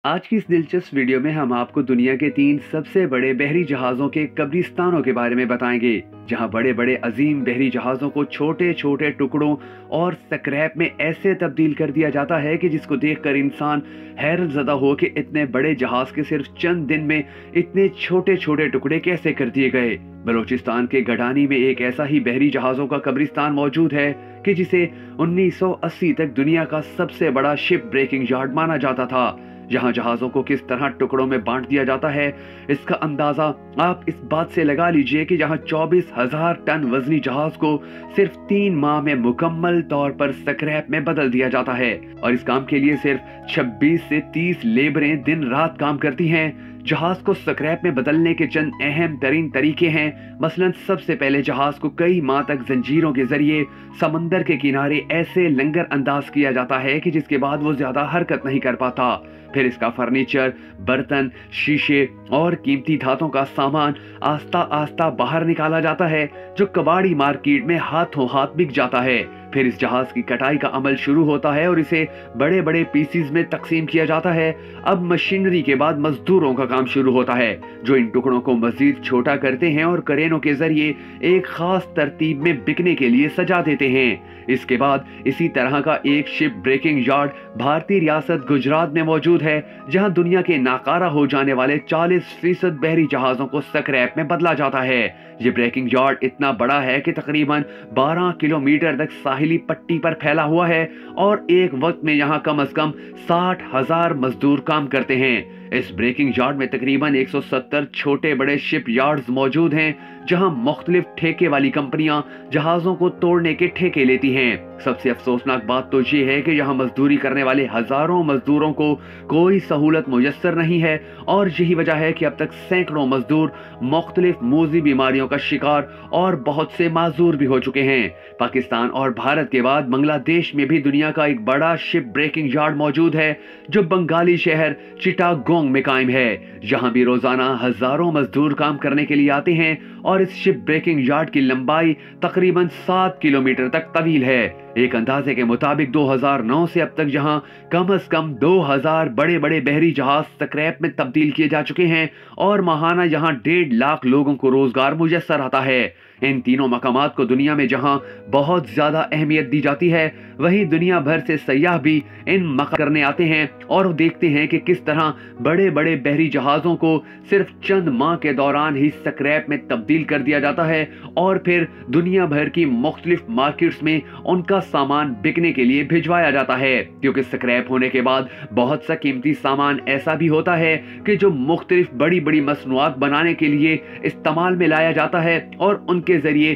आज की इस दिलचस्प वीडियो में हम आपको दुनिया के 3 सबसे बड़े बहरी जहाज़ों के कब्रिस्तानों के बारे में बताएंगे, जहां बड़े बड़े अजीम बहरी जहाज़ों को छोटे छोटे टुकड़ों और स्क्रैप में ऐसे तब्दील कर दिया जाता है कि जिसको देखकर इंसान हैरत ज़दा हो कि इतने बड़े जहाज़ के सिर्फ चंद दिन में इतने छोटे छोटे टुकड़े कैसे कर दिए गए। बलूचिस्तान के गडानी में एक ऐसा ही बहरी जहाज़ों का कब्रिस्तान मौजूद है कि जिसे 1980 तक दुनिया का सबसे बड़ा शिप ब्रेकिंग यार्ड माना जाता था। जहां जहाजों को किस तरह टुकड़ों में बांट दिया जाता है, इसका अंदाजा आप इस बात से लगा लीजिए कि जहां 24,000 टन वजनी जहाज को सिर्फ 3 माह में मुकम्मल तौर पर स्क्रैप में बदल दिया जाता है और इस काम के लिए सिर्फ 26 से 30 लेबरें दिन रात काम करती हैं। जहाज को स्क्रैप में बदलने के चंद अहम तरीन तरीके हैं। मसलन सबसे पहले जहाज को कई माह तक जंजीरों के जरिए समंदर के किनारे ऐसे लंगर अंदाज किया जाता है कि जिसके बाद वो ज्यादा हरकत नहीं कर पाता। फिर इसका फर्नीचर, बर्तन, शीशे और कीमती धातों का सामान आस्ता आस्ता बाहर निकाला जाता है, जो कबाड़ी मार्केट में हाथों हाथ बिक जाता है। फिर इस जहाज की कटाई का अमल शुरू होता है और इसे बड़े बड़े पीसीज में तकसीम किया जाता है। अब मशीनरी के बाद मजदूरों का काम शुरू होता है, जो इन टुकड़ों को मजीद छोटा करते हैं और क्रेनों के जरिए एक खास तरतीब में बिकने के लिए सजा देते हैं। इसके बाद इसी तरह का एक शिप ब्रेकिंग यार्ड भारतीय रियासत गुजरात में मौजूद है, जहां दुनिया के नाकारा हो जाने वाले 40% बहरी जहाजों को स्क्रैप में बदला जाता है। ये ब्रेकिंग यार्ड इतना बड़ा है कि तकरीबन 12 किलोमीटर तक साहिली पट्टी पर फैला हुआ है और एक वक्त में यहाँ कम से कम 60,000 मजदूर काम करते हैं। इस ब्रेकिंग यार्ड में तकरीबन 170 छोटे बड़े शिप यार्ड्स मौजूद हैं, जहां मुख्तलिफ ठेके वाली कंपनियां जहाजों को तोड़ने के ठेके लेती हैं। सबसे अफसोसनाक बात तो ये है कि यहाँ मजदूरी करने वाले हजारों मजदूरों को कोई सहूलत मुयस्सर नहीं है और यही वजह है कि अब तक सैकड़ों मजदूर मुख्तलिफ मूजी बीमारियों का शिकार और बहुत से माजूर भी हो चुके हैं। पाकिस्तान और भारत के बाद बांग्लादेश में भी दुनिया का एक बड़ा शिप ब्रेकिंग यार्ड मौजूद है, जो बंगाली शहर चिटागोंग में कायम है। यहाँ भी रोजाना हजारों मजदूर काम करने के लिए आते हैं और इस शिप ब्रेकिंग यार्ड की लंबाई तकरीबन 7 किलोमीटर तक तवील है। एक अंदाजे के मुताबिक 2009 से अब तक यहाँ कम से कम 2000 बड़े बड़े बहरी जहाज स्क्रैप में तब्दील किए जा चुके हैं और माहाना यहाँ 1.5 लाख लोगों को रोजगार मुयस्सर आता है। इन तीनों मकामात को दुनिया में जहां बहुत ज्यादा अहमियत दी जाती है, वहीं दुनिया भर से सयाह भी इन मकाम करने आते हैं और देखते हैं कि किस तरह बड़े बड़े बहरी जहाजों को सिर्फ चंद माह के दौरान ही स्क्रैप में तब्दील कर दिया जाता है और फिर दुनिया भर की मुख्तलिफ मार्केट्स में उनका सामान बिकने के लिए भिजवाया जाता है। क्योंकि स्क्रैप होने के बाद बहुत सा कीमती सामान ऐसा भी होता है कि जो मुख्तलिफ बड़ी बड़ी मसनूआत बनाने के लिए इस्तेमाल में लाया जाता है और उनके जरिए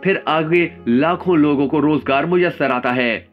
फिर आगे लाखों लोगों को रोजगार मुयस्सर आता है।